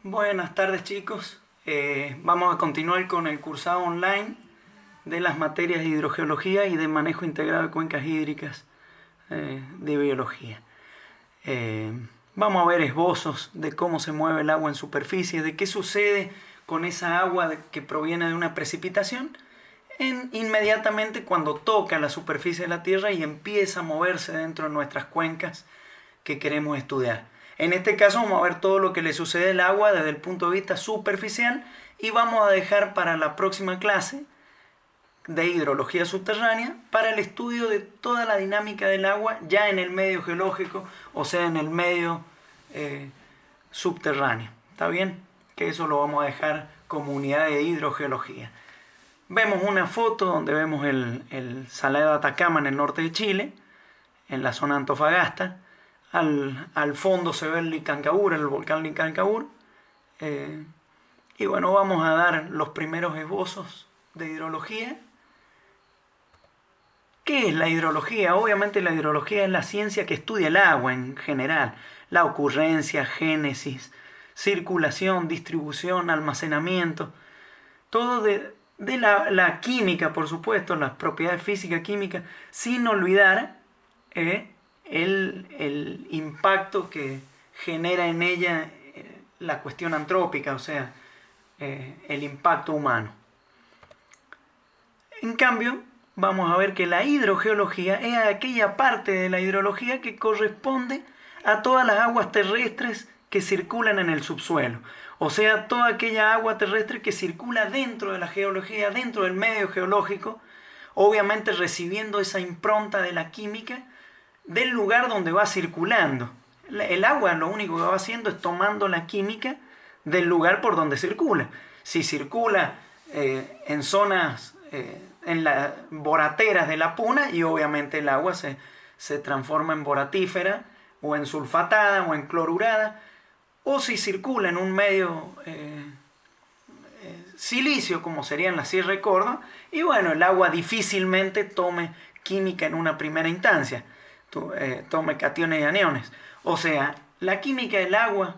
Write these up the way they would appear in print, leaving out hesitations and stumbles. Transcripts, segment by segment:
Buenas tardes chicos. Vamos a continuar con el cursado online de las materias de hidrogeología y de manejo integrado de cuencas hídricas de biología. Vamos a ver esbozos de cómo se mueve el agua en superficie, de qué sucede con esa agua que proviene de una precipitación inmediatamente cuando toca la superficie de la Tierra y empieza a moverse dentro de nuestras cuencas que queremos estudiar. En este caso vamos a ver todo lo que le sucede al agua desde el punto de vista superficial y vamos a dejar para la próxima clase de hidrología subterránea para el estudio de toda la dinámica del agua ya en el medio geológico, o sea, en el medio subterráneo. ¿Está bien? Que eso lo vamos a dejar como unidad de hidrogeología. Vemos una foto donde vemos el Salar de Atacama en el norte de Chile, en la zona de Antofagasta. Al fondo se ve el Licancabur, el volcán Licancabur. Y bueno, vamos a dar los primeros esbozos de hidrología. ¿Qué es la hidrología? Obviamente la hidrología es la ciencia que estudia el agua en general. La ocurrencia, génesis, circulación, distribución, almacenamiento. Todo de la química, por supuesto, las propiedades físicas, químicas, sin olvidar el impacto que genera en ella la cuestión antrópica, o sea, el impacto humano. En cambio, vamos a ver que la hidrogeología es aquella parte de la hidrología que corresponde a todas las aguas terrestres que circulan en el subsuelo. O sea, toda aquella agua terrestre que circula dentro de la geología, dentro del medio geológico, obviamente recibiendo esa impronta de la química del lugar donde va circulando. El agua lo único que va haciendo es tomando la química del lugar por donde circula. Si circula en zonas, en las borateras de la Puna, y obviamente el agua se transforma en boratífera, o en sulfatada, o en clorurada, o si circula en un medio silicio, como sería en la Sierra de Córdoba, y bueno, el agua difícilmente tome química en una primera instancia, tome cationes y aniones. O sea, la química del agua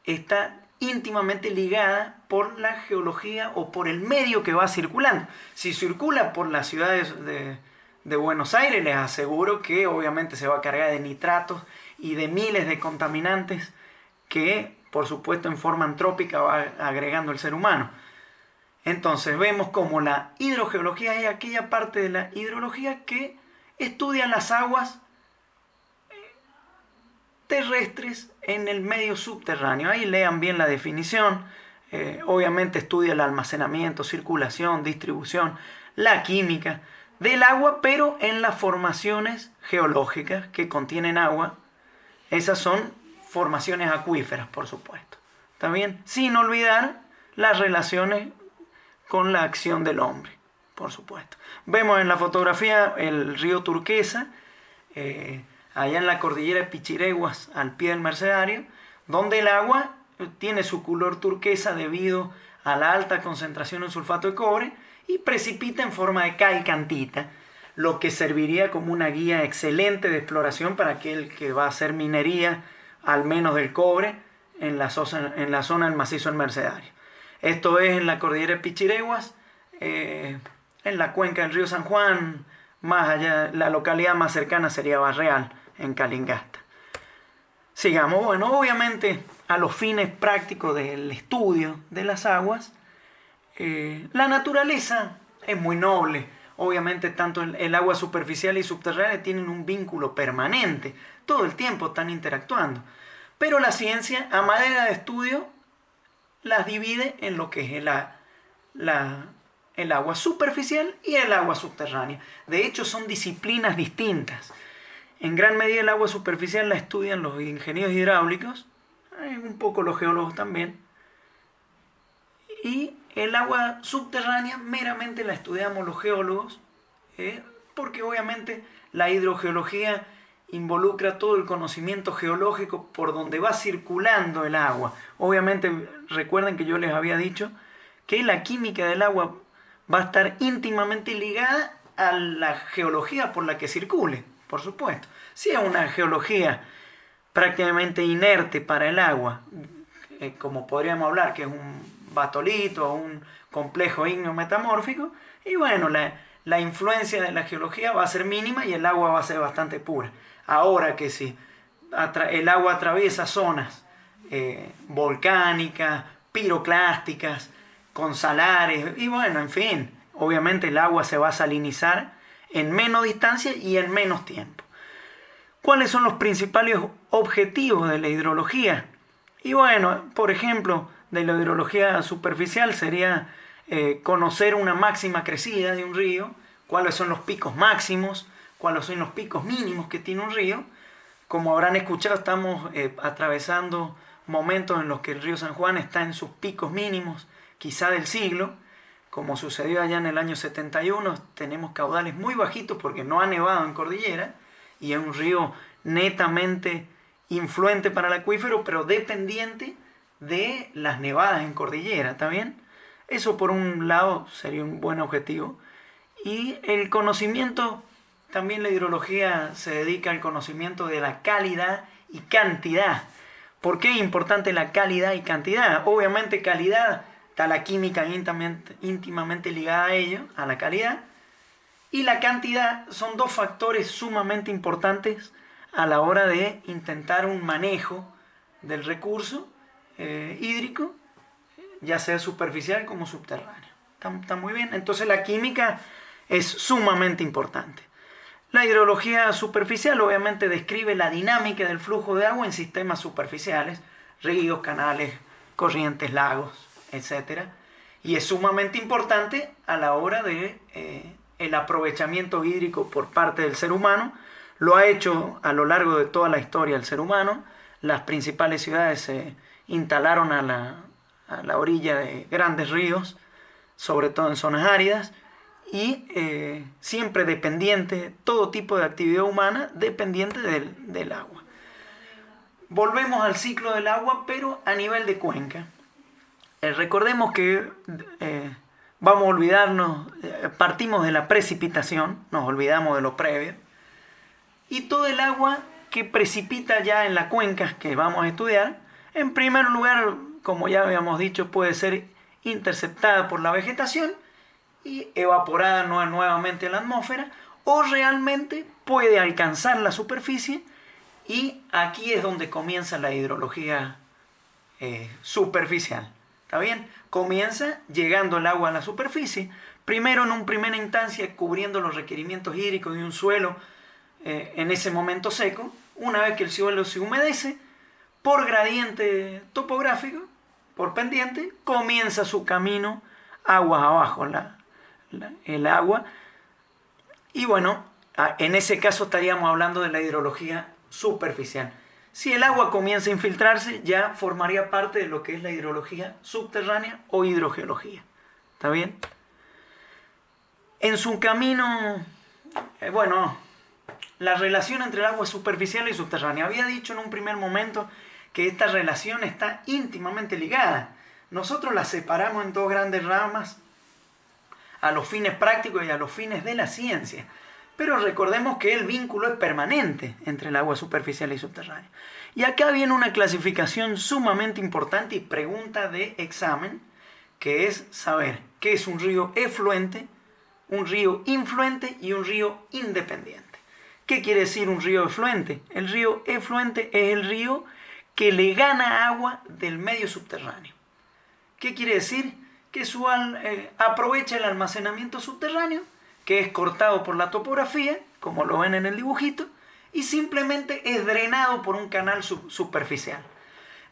está íntimamente ligada por la geología o por el medio que va circulando. Si circula por las ciudades de Buenos Aires, les aseguro que obviamente se va a cargar de nitratos y de miles de contaminantes que, por supuesto, en forma antrópica va agregando el ser humano. Entonces vemos como la hidrogeología es aquella parte de la hidrología que estudia las aguas terrestres en el medio subterráneo. Ahí lean bien la definición. Obviamente estudia el almacenamiento, circulación, distribución, la química del agua, pero en las formaciones geológicas que contienen agua. Esas son formaciones acuíferas, por supuesto. ¿Está bien? Sin olvidar las relaciones con la acción del hombre, por supuesto. Vemos en la fotografía el río Turquesa, allá en la cordillera de Pichireguas, al pie del Mercedario, donde el agua tiene su color turquesa debido a la alta concentración en sulfato de cobre y precipita en forma de calcantita, lo que serviría como una guía excelente de exploración para aquel que va a hacer minería, al menos del cobre, en la zona del macizo del Mercedario. Esto es en la cordillera de Pichireguas, en la cuenca del río San Juan, más allá, la localidad más cercana sería Barreal, en Calingasta. Sigamos. Bueno, obviamente a los fines prácticos del estudio de las aguas, la naturaleza es muy noble. Obviamente tanto el agua superficial y subterránea tienen un vínculo permanente, todo el tiempo están interactuando. Pero la ciencia, a manera de estudio, las divide en lo que es el agua superficial y el agua subterránea. De hecho, son disciplinas distintas. En gran medida el agua superficial la estudian los ingenieros hidráulicos, un poco los geólogos también, y el agua subterránea meramente la estudiamos los geólogos, porque obviamente la hidrogeología involucra todo el conocimiento geológico por donde va circulando el agua. Obviamente recuerden que yo les había dicho que la química del agua va a estar íntimamente ligada a la geología por la que circule, por supuesto. Si es una geología prácticamente inerte para el agua, como podríamos hablar, que es un batolito o un complejo ígneo metamórfico, y bueno, la influencia de la geología va a ser mínima y el agua va a ser bastante pura. Ahora que si el agua atraviesa zonas volcánicas, piroclásticas, con salares, y bueno, en fin, obviamente el agua se va a salinizar en menos distancia y en menos tiempo. ¿Cuáles son los principales objetivos de la hidrología? Y bueno, por ejemplo, de la hidrología superficial sería conocer una máxima crecida de un río, cuáles son los picos máximos, cuáles son los picos mínimos que tiene un río. Como habrán escuchado, estamos atravesando momentos en los que el río San Juan está en sus picos mínimos, quizá del siglo, como sucedió allá en el año 71, tenemos caudales muy bajitos porque no ha nevado en cordillera, y es un río netamente influente para el acuífero, pero dependiente de las nevadas en cordillera, ¿está bien? Eso por un lado sería un buen objetivo. Y el conocimiento, también la hidrología se dedica al conocimiento de la calidad y cantidad. ¿Por qué es importante la calidad y cantidad? Obviamente calidad, está la química íntimamente ligada a ello, a la calidad. Y la cantidad son dos factores sumamente importantes a la hora de intentar un manejo del recurso hídrico, ya sea superficial como subterráneo. Está muy bien. Entonces la química es sumamente importante. La hidrología superficial obviamente describe la dinámica del flujo de agua en sistemas superficiales, ríos, canales, corrientes, lagos, etc. Y es sumamente importante a la hora de el aprovechamiento hídrico por parte del ser humano. Lo ha hecho a lo largo de toda la historia el ser humano. Las principales ciudades se instalaron a la orilla de grandes ríos, sobre todo en zonas áridas, y siempre dependiente, todo tipo de actividad humana dependiente del agua. Volvemos al ciclo del agua, pero a nivel de cuenca. Recordemos que vamos a olvidarnos, partimos de la precipitación, nos olvidamos de lo previo, y todo el agua que precipita ya en la cuenca que vamos a estudiar, en primer lugar, como ya habíamos dicho, puede ser interceptada por la vegetación y evaporada nuevamente en la atmósfera, o realmente puede alcanzar la superficie, y aquí es donde comienza la hidrología superficial. ¿Está bien? Comienza llegando el agua a la superficie, primero en una primera instancia cubriendo los requerimientos hídricos de un suelo en ese momento seco. Una vez que el suelo se humedece, por gradiente topográfico, por pendiente, comienza su camino aguas abajo el agua. Y bueno, en ese caso estaríamos hablando de la hidrología superficial. Si el agua comienza a infiltrarse, ya formaría parte de lo que es la hidrología subterránea o hidrogeología. ¿Está bien? En su camino, la relación entre el agua superficial y subterránea. Había dicho en un primer momento que esta relación está íntimamente ligada. Nosotros la separamos en dos grandes ramas, a los fines prácticos y a los fines de la ciencia. Pero recordemos que el vínculo es permanente entre el agua superficial y subterránea. Y acá viene una clasificación sumamente importante y pregunta de examen, que es saber qué es un río efluente, un río influente y un río independiente. ¿Qué quiere decir un río efluente? El río efluente es el río que le gana agua del medio subterráneo. ¿Qué quiere decir? Que aprovecha el almacenamiento subterráneo, que es cortado por la topografía, como lo ven en el dibujito, y simplemente es drenado por un canal superficial.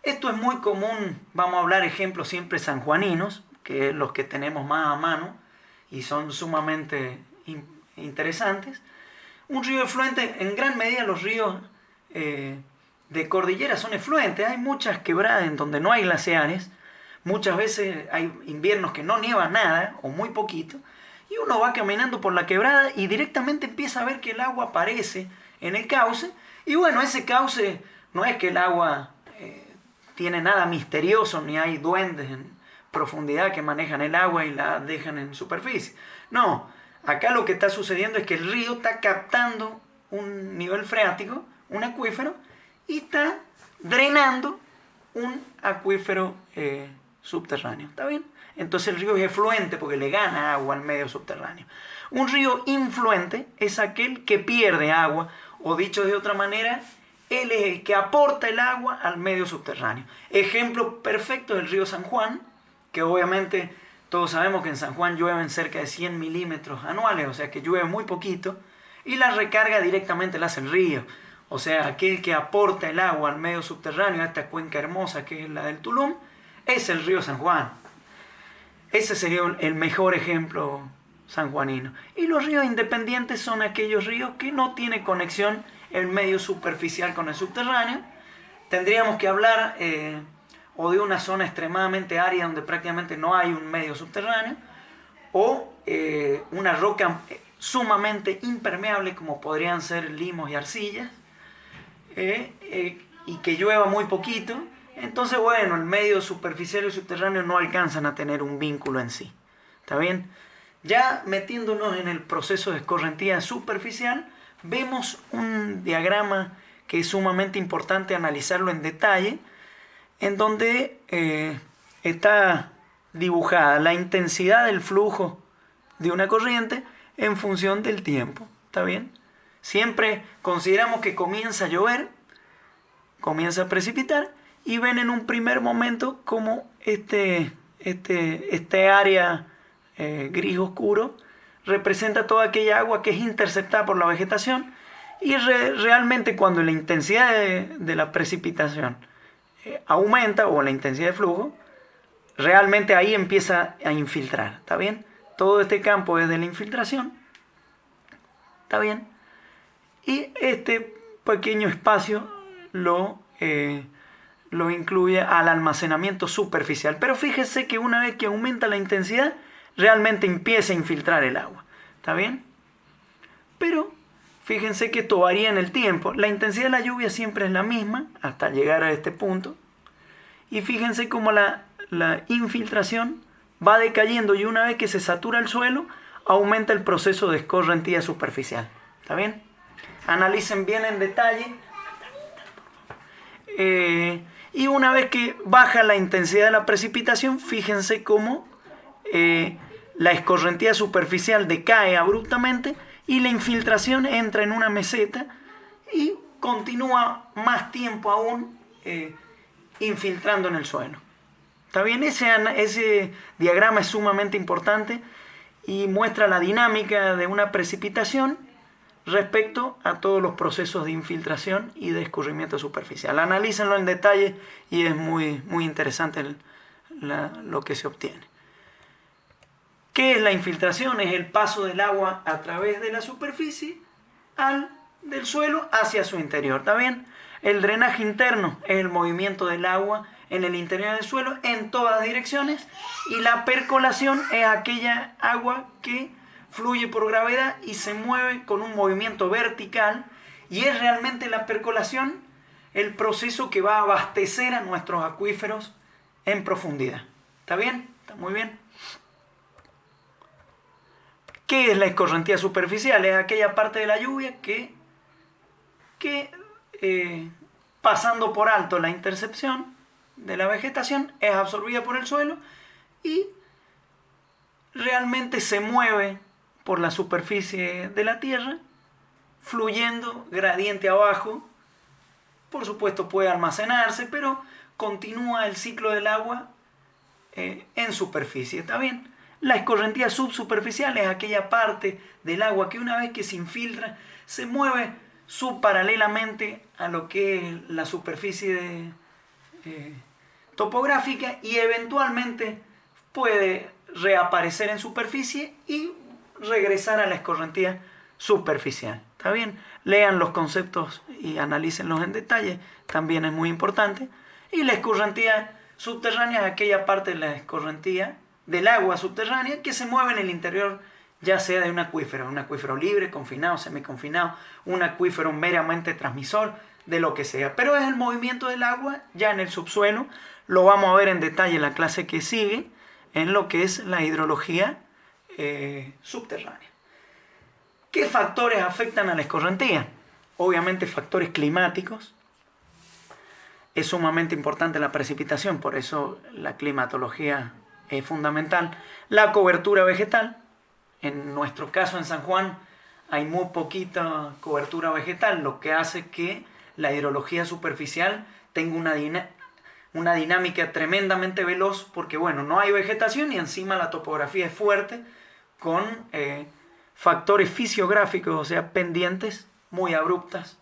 Esto es muy común, vamos a hablar ejemplos siempre sanjuaninos, que es los que tenemos más a mano y son sumamente interesantes. Un río efluente, en gran medida los ríos de cordillera son efluentes. Hay muchas quebradas en donde no hay glaciares, muchas veces hay inviernos que no nieva nada o muy poquito, y uno va caminando por la quebrada y directamente empieza a ver que el agua aparece en el cauce. Y bueno, ese cauce no es que el agua tiene nada misterioso, ni hay duendes en profundidad que manejan el agua y la dejan en superficie. No, acá lo que está sucediendo es que el río está captando un nivel freático, un acuífero, y está drenando un acuífero subterráneo. ¿Está bien? Entonces el río es efluente porque le gana agua al medio subterráneo. Un río influente es aquel que pierde agua, o dicho de otra manera, él es el que aporta el agua al medio subterráneo. Ejemplo perfecto del río San Juan, que obviamente todos sabemos que en San Juan llueven cerca de 100 milímetros anuales, o sea que llueve muy poquito, y la recarga directamente la hace el río. O sea, aquel que aporta el agua al medio subterráneo, a esta cuenca hermosa que es la del Tulum, es el río San Juan. Ese sería el mejor ejemplo sanjuanino. Y los ríos independientes son aquellos ríos que no tienen conexión el medio superficial con el subterráneo. Tendríamos que hablar o de una zona extremadamente árida donde prácticamente no hay un medio subterráneo, o una roca sumamente impermeable como podrían ser limos y arcillas, y que llueva muy poquito. Entonces, bueno, el medio superficial y subterráneo no alcanzan a tener un vínculo en sí. ¿Está bien? Ya metiéndonos en el proceso de escorrentía superficial, vemos un diagrama que es sumamente importante analizarlo en detalle, en donde está dibujada la intensidad del flujo de una corriente en función del tiempo. ¿Está bien? Siempre consideramos que comienza a llover, comienza a precipitar, y ven en un primer momento como este área gris oscuro representa toda aquella agua que es interceptada por la vegetación, y realmente cuando la intensidad de la precipitación aumenta, o la intensidad de flujo, realmente ahí empieza a infiltrar. ¿Está bien? Todo este campo es de la infiltración. ¿Está bien? Y este pequeño espacio lo incluye al almacenamiento superficial. Pero fíjese que una vez que aumenta la intensidad, realmente empieza a infiltrar el agua. ¿Está bien? Pero fíjense que esto varía en el tiempo. La intensidad de la lluvia siempre es la misma hasta llegar a este punto. Y fíjense cómo la infiltración va decayendo, y una vez que se satura el suelo, aumenta el proceso de escorrentía superficial. ¿Está bien? Analicen bien en detalle. Y una vez que baja la intensidad de la precipitación, fíjense cómo la escorrentía superficial decae abruptamente y la infiltración entra en una meseta y continúa más tiempo aún infiltrando en el suelo. ¿Está bien? Ese diagrama es sumamente importante y muestra la dinámica de una precipitación respecto a todos los procesos de infiltración y de escurrimiento superficial. Analícenlo en detalle y es muy, muy interesante lo que se obtiene. ¿Qué es la infiltración? Es el paso del agua a través de la superficie del suelo hacia su interior. ¿Está bien? El drenaje interno es el movimiento del agua en el interior del suelo en todas direcciones, y la percolación es aquella agua que fluye por gravedad y se mueve con un movimiento vertical, y es realmente la percolación el proceso que va a abastecer a nuestros acuíferos en profundidad. ¿Está bien? ¿Está muy bien? ¿Qué es la escorrentía superficial? Es aquella parte de la lluvia que pasando por alto la intercepción de la vegetación es absorbida por el suelo y realmente se mueve por la superficie de la tierra, fluyendo gradiente abajo. Por supuesto puede almacenarse, pero continúa el ciclo del agua en superficie. ¿Está bien? La escorrentía subsuperficial es aquella parte del agua que una vez que se infiltra se mueve subparalelamente a lo que es la superficie topográfica, y eventualmente puede reaparecer en superficie y regresar a la escorrentía superficial. ¿Está bien? Lean los conceptos y analícenlos en detalle, también es muy importante. Y la escorrentía subterránea es aquella parte de la escorrentía del agua subterránea que se mueve en el interior, ya sea de un acuífero libre, confinado, semiconfinado, un acuífero meramente transmisor, de lo que sea. Pero es el movimiento del agua ya en el subsuelo. Lo vamos a ver en detalle en la clase que sigue, en lo que es la hidrología subterránea. ¿Qué factores afectan a la escorrentía? Obviamente factores climáticos. es sumamente importante la precipitación, por eso la climatología es fundamental. La cobertura vegetal, en nuestro caso en San Juan hay muy poquita cobertura vegetal, lo que hace que la hidrología superficial tenga una dinámica tremendamente veloz, porque bueno, no hay vegetación y encima la topografía es fuerte, con factores fisiográficos, o sea, pendientes muy abruptas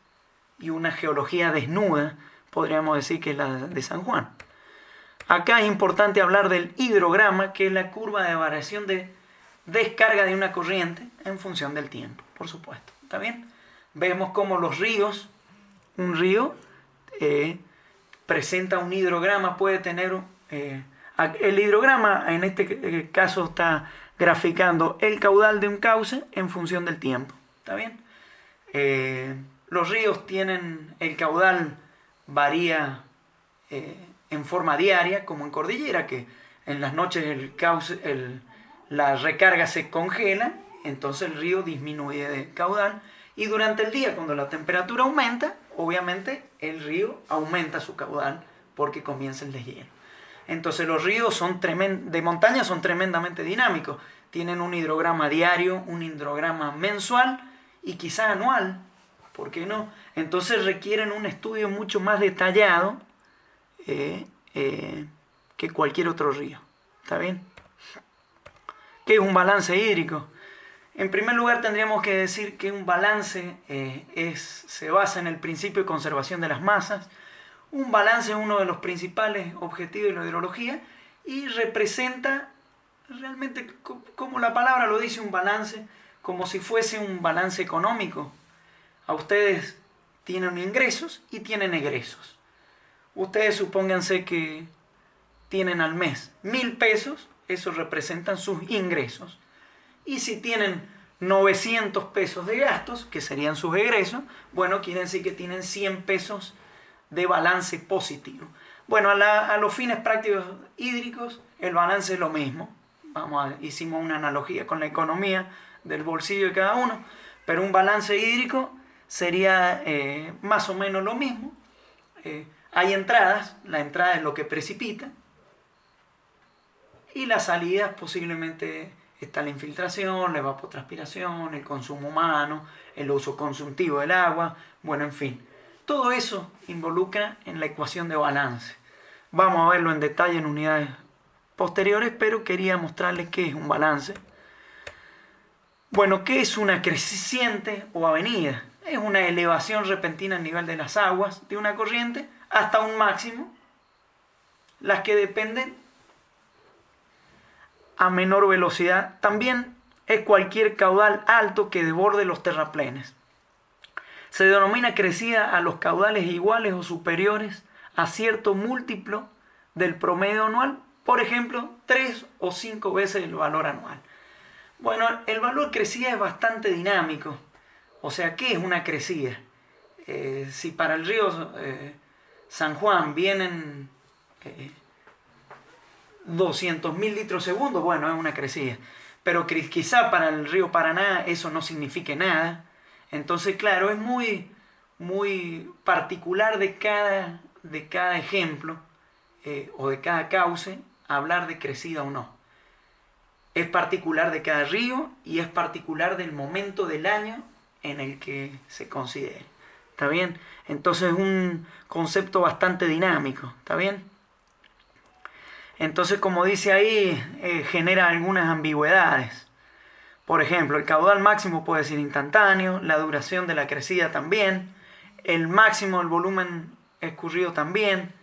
y una geología desnuda, podríamos decir que es la de San Juan. Acá es importante hablar del hidrograma, que es la curva de variación de descarga de una corriente en función del tiempo, por supuesto. ¿Está bien? Vemos cómo los ríos, un río presenta un hidrograma, puede tener... el hidrograma en este caso está graficando el caudal de un cauce en función del tiempo. ¿Está bien? Los ríos tienen, el caudal varía en forma diaria, como en cordillera, que en las noches la recarga se congela, entonces el río disminuye de caudal, y durante el día, cuando la temperatura aumenta, obviamente el río aumenta su caudal porque comienza el deshielo. Entonces los ríos de montaña son tremendamente dinámicos, tienen un hidrograma diario, un hidrograma mensual y quizás anual, ¿por qué no? Entonces requieren un estudio mucho más detallado que cualquier otro río. ¿Está bien? ¿Qué es un balance hídrico? En primer lugar tendríamos que decir que un balance se basa en el principio de conservación de las masas. Un balance es uno de los principales objetivos de la hidrología y representa realmente, como la palabra lo dice, un balance, como si fuese un balance económico. A ustedes tienen ingresos y tienen egresos. Ustedes supónganse que tienen al mes 1.000 pesos, eso representan sus ingresos. Y si tienen 900 pesos de gastos, que serían sus egresos, bueno, quiere decir que tienen 100 pesos de balance positivo. Bueno, a los fines prácticos hídricos, el balance es lo mismo. Hicimos una analogía con la economía del bolsillo de cada uno, pero un balance hídrico sería más o menos lo mismo. Hay entradas, la entrada es lo que precipita, y las salidas posiblemente está la infiltración, la evapotranspiración, el consumo humano, el uso consultivo del agua, bueno, en fin. Todo eso involucra en la ecuación de balance. Vamos a verlo en detalle en unidades posteriores, pero quería mostrarles qué es un balance. Bueno, ¿qué es una creciente o avenida? Es una elevación repentina al nivel de las aguas de una corriente hasta un máximo, las que dependen a menor velocidad. También es cualquier caudal alto que desborde los terraplenes. Se denomina crecida a los caudales iguales o superiores a cierto múltiplo del promedio anual, por ejemplo, 3 o 5 veces el valor anual. Bueno, el valor crecida es bastante dinámico. O sea, ¿qué es una crecida? Si para el río San Juan vienen 200.000 litros segundo, bueno, es una crecida. Pero quizá para el río Paraná eso no signifique nada. Entonces, claro, es muy, muy particular de cada ejemplo o de cada cauce hablar de crecida o no. Es particular de cada río y es particular del momento del año en el que se considere. ¿Está bien? Entonces es un concepto bastante dinámico. ¿Está bien? Entonces, como dice ahí, genera algunas ambigüedades. Por ejemplo, el caudal máximo puede ser instantáneo, la duración de la crecida también, el máximo del volumen escurrido también,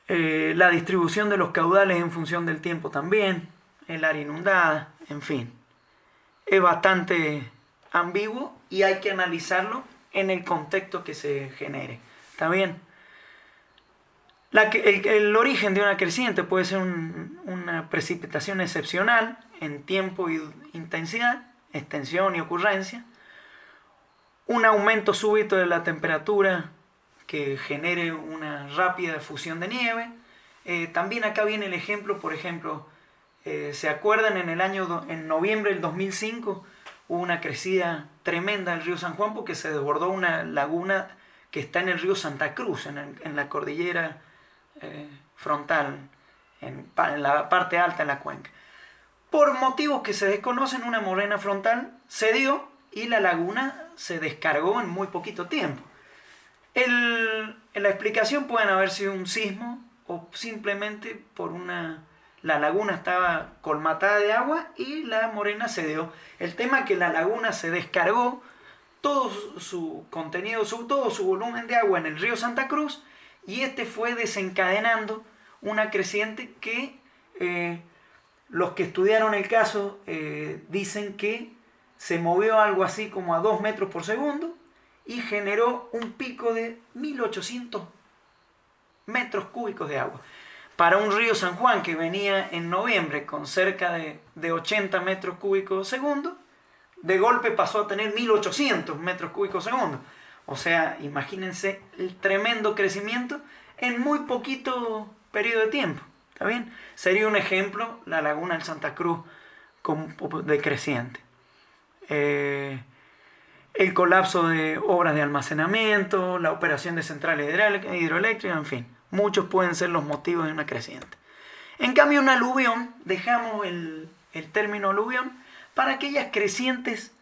la distribución de los caudales en función del tiempo también, el área inundada, en fin. Es bastante ambiguo y hay que analizarlo en el contexto que se genere. ¿Está bien? El origen de una creciente puede ser una precipitación excepcional en tiempo y intensidad, extensión y ocurrencia, un aumento súbito de la temperatura que genere una rápida fusión de nieve. También acá viene el ejemplo, por ejemplo, ¿se acuerdan en noviembre del 2005 hubo una crecida tremenda del río San Juan porque se desbordó una laguna que está en el río Santa Cruz, en la cordillera frontal, en la parte alta de la cuenca. Por motivos que se desconocen, una morena frontal se dio y la laguna se descargó en muy poquito tiempo. La explicación puede haber sido un sismo o simplemente la laguna estaba colmatada de agua y la morena se dio. El tema es que la laguna se descargó todo su contenido, todo su volumen de agua en el río Santa Cruz, y este fue desencadenando una creciente que los que estudiaron el caso dicen que se movió algo así como a 2 metros por segundo y generó un pico de 1800 metros cúbicos de agua. Para un río San Juan que venía en noviembre con cerca de 80 metros cúbicos segundo, de golpe pasó a tener 1800 metros cúbicos segundo. O sea, imagínense el tremendo crecimiento en muy poquito periodo de tiempo. ¿Está bien? Sería un ejemplo la laguna del Santa Cruz de creciente. El colapso de obras de almacenamiento, la operación de centrales hidroeléctricas, en fin. Muchos pueden ser los motivos de una creciente. En cambio, un aluvión, dejamos el término aluvión para aquellas crecientes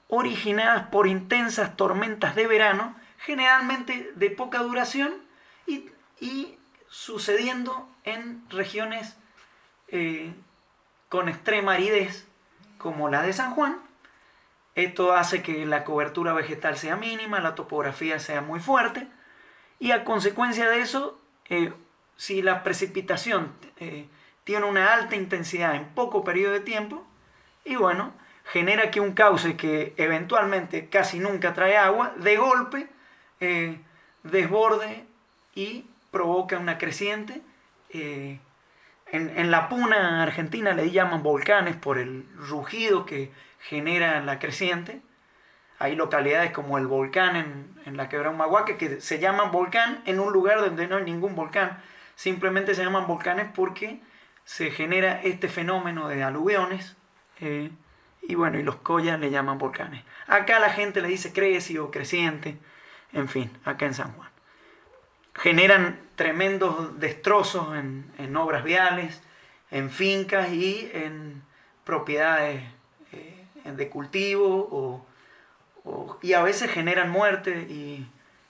originadas por intensas tormentas de verano, generalmente de poca duración y sucediendo en regiones con extrema aridez, como la de San Juan. Esto hace que la cobertura vegetal sea mínima, la topografía sea muy fuerte, y a consecuencia de eso, si la precipitación tiene una alta intensidad en poco periodo de tiempo, y bueno, genera que un cauce que eventualmente casi nunca trae agua, de golpe desborde y provoca una creciente. En la Puna Argentina le llaman volcanes por el rugido que genera la creciente. Hay localidades como el Volcán en la Quebrada Humahuaca que se llaman volcán en un lugar donde no hay ningún volcán. Simplemente se llaman volcanes porque se genera este fenómeno de aluviones. Y bueno, y los collas le llaman volcanes. Acá la gente le dice creci o creciente. En fin, acá en San Juan. Generan tremendos destrozos en obras viales, en fincas y en propiedades de cultivo y a veces generan muerte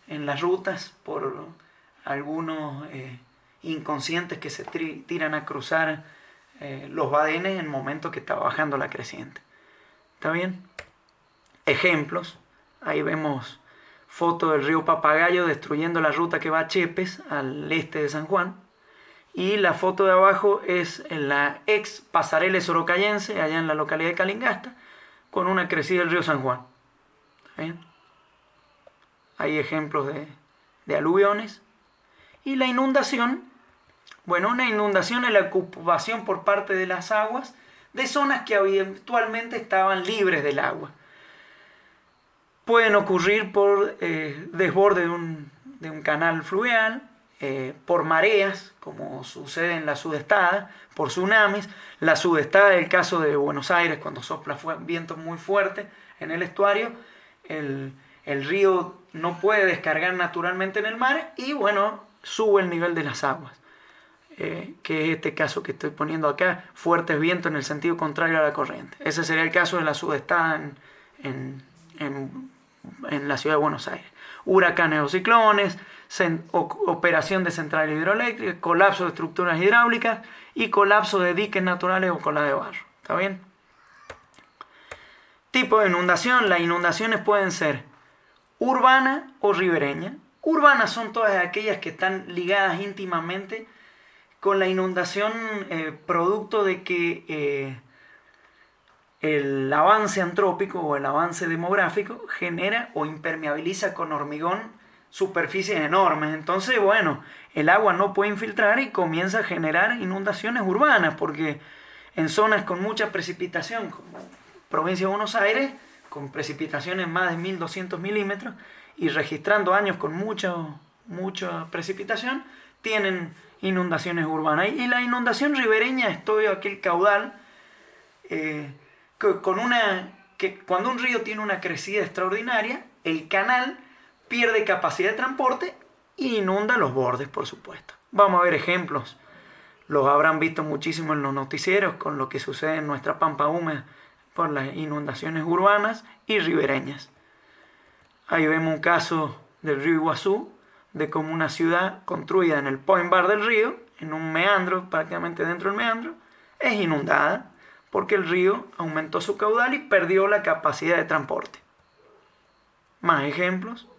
en las rutas por algunos inconscientes que se tiran a cruzar los badenes en el momento que está bajando la creciente. ¿Está bien? Ejemplos. Ahí vemos foto del río Papagayo destruyendo la ruta que va a Chepes, al este de San Juan. Y la foto de abajo es en la ex pasarela sorocayense, allá en la localidad de Calingasta, con una crecida del río San Juan. ¿Está bien? Hay ejemplos de aluviones. Y la inundación. Bueno, una inundación es la ocupación por parte de las aguas de zonas que habitualmente estaban libres del agua. Pueden ocurrir por desborde de un canal fluvial, por mareas, como sucede en la sudestada, por tsunamis. La sudestada es el caso de Buenos Aires, cuando sopla vientos muy fuertes en el estuario, el río no puede descargar naturalmente en el mar y bueno, sube el nivel de las aguas. Que es este caso que estoy poniendo acá, fuertes vientos en el sentido contrario a la corriente. Ese sería el caso de la sudestada en la ciudad de Buenos Aires. Huracanes o ciclones, operación de centrales hidroeléctricas, colapso de estructuras hidráulicas y colapso de diques naturales o colas de barro. ¿Está bien? Tipo de inundación. Las inundaciones pueden ser urbana o ribereña. Urbanas son todas aquellas que están ligadas íntimamente con la inundación producto de que el avance antrópico o el avance demográfico genera o impermeabiliza con hormigón superficies enormes. Entonces, bueno, el agua no puede infiltrar y comienza a generar inundaciones urbanas, porque en zonas con mucha precipitación, como provincia de Buenos Aires, con precipitaciones más de 1200 milímetros y registrando años con mucha precipitación, tienen inundaciones urbanas. Y la inundación ribereña es todo aquel caudal que cuando un río tiene una crecida extraordinaria, el canal pierde capacidad de transporte y inunda los bordes, por supuesto. Vamos a ver ejemplos. Los habrán visto muchísimo en los noticieros con lo que sucede en nuestra pampa húmeda por las inundaciones urbanas y ribereñas. Ahí vemos un caso del río Iguazú, de cómo una ciudad construida en el point bar del río, en un meandro, prácticamente dentro del meandro, es inundada porque el río aumentó su caudal y perdió la capacidad de transporte. Más ejemplos.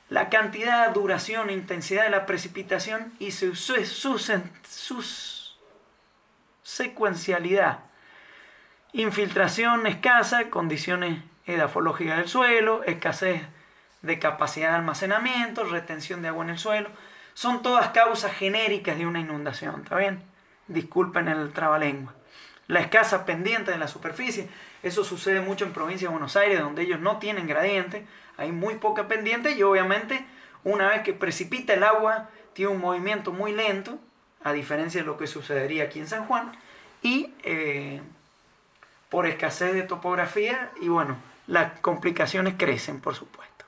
La cantidad, duración e intensidad de la precipitación y su secuencialidad. Infiltración escasa, condiciones edafológicas del suelo, escasez de capacidad de almacenamiento, retención de agua en el suelo. Son todas causas genéricas de una inundación, ¿está bien? Disculpen el trabalengua. La escasa pendiente de la superficie, eso sucede mucho en provincia de Buenos Aires, donde ellos no tienen gradiente, hay muy poca pendiente y obviamente una vez que precipita el agua tiene un movimiento muy lento, a diferencia de lo que sucedería aquí en San Juan, y por escasez de topografía y bueno, las complicaciones crecen, por supuesto.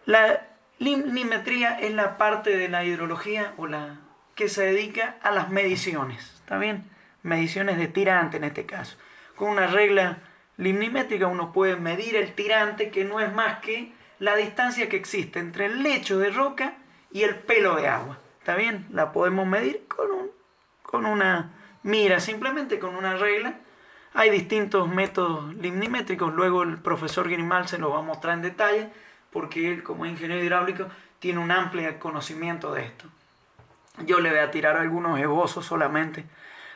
La limnimetría es la parte de la hidrología o la que se dedica a las mediciones, ¿está bien? Mediciones de tirante en este caso. Con una regla limnimétrica uno puede medir el tirante, que no es más que la distancia que existe entre el lecho de roca y el pelo de agua, ¿está bien? La podemos medir con una mira, simplemente con una regla. Hay distintos métodos limnimétricos, luego el profesor Grimal se los va a mostrar en detalle, porque él como ingeniero hidráulico tiene un amplio conocimiento de esto. Yo le voy a tirar algunos esbozos solamente.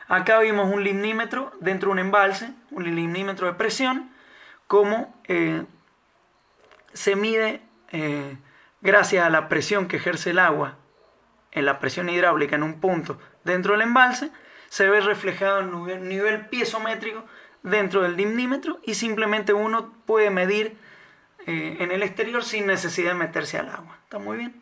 Acá vimos un limnímetro dentro de un embalse, un limnímetro de presión, cómo se mide gracias a la presión que ejerce el agua, en la presión hidráulica en un punto dentro del embalse, se ve reflejado el nivel piezométrico dentro del limnímetro y simplemente uno puede medir en el exterior sin necesidad de meterse al agua. ¿Está muy bien?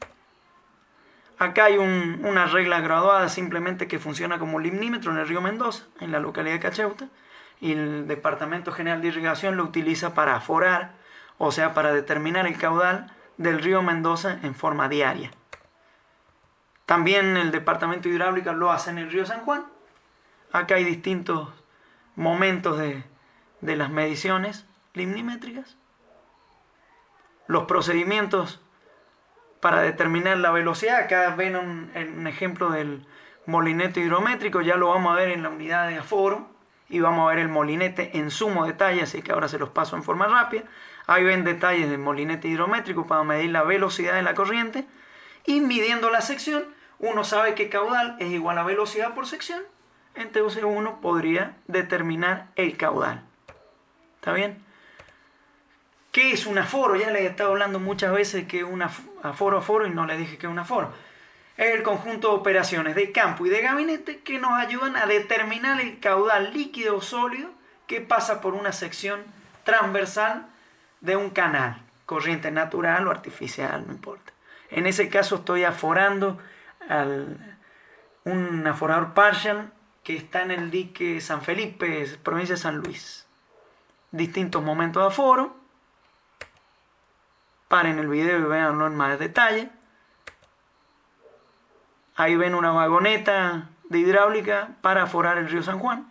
Acá hay una regla graduada simplemente que funciona como limnímetro en el río Mendoza, en la localidad de Cacheuta, y el Departamento General de Irrigación lo utiliza para aforar, o sea, para determinar el caudal del río Mendoza en forma diaria. También el Departamento Hidráulico lo hace en el río San Juan. Acá hay distintos momentos de las mediciones limnimétricas. Los procedimientos para determinar la velocidad. Acá ven un ejemplo del molinete hidrométrico, ya lo vamos a ver en la unidad de aforo y vamos a ver el molinete en sumo detalle, así que ahora se los paso en forma rápida. Ahí ven detalles del molinete hidrométrico para medir la velocidad de la corriente y midiendo la sección uno sabe que caudal es igual a velocidad por sección, entonces uno podría determinar el caudal. ¿Está bien? ¿Qué es un aforo? Ya les he estado hablando muchas veces que un aforo y no les dije que es un aforo. Es el conjunto de operaciones de campo y de gabinete que nos ayudan a determinar el caudal líquido o sólido que pasa por una sección transversal de un canal, corriente natural o artificial, no importa. En ese caso estoy aforando un aforador partial que está en el dique San Felipe, provincia de San Luis. Distintos momentos de aforo. Paren el video y véanlo en más detalle. Ahí ven una vagoneta de hidráulica para aforar el río San Juan.